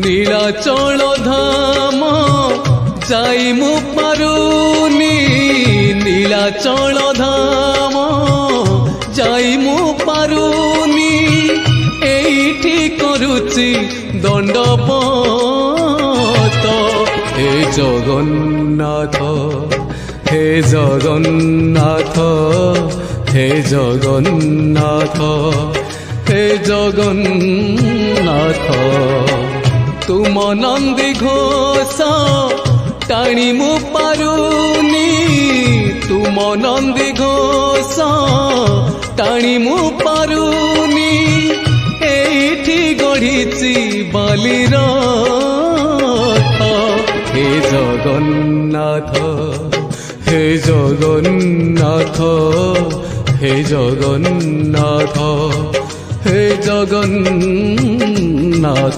নীলাচল ধাম যাই মু পারুনি নীলাচল ধাম যাই মু পারুনি এইটি করুচি দণ্ডপত হে জগন্নাথ হে জগন্নাথ হে জগন্নাথ হে জগন্নাথ তুম নন্দী ঘোষ টাণি মু পারুনি তুম নন্দী ঘোষ টাণি মু পারুনি এইটি গড়িছি বালির হে জগন্নাথ হে জগন্নাথ হে জগন্নাথ হে জগন্নাথ।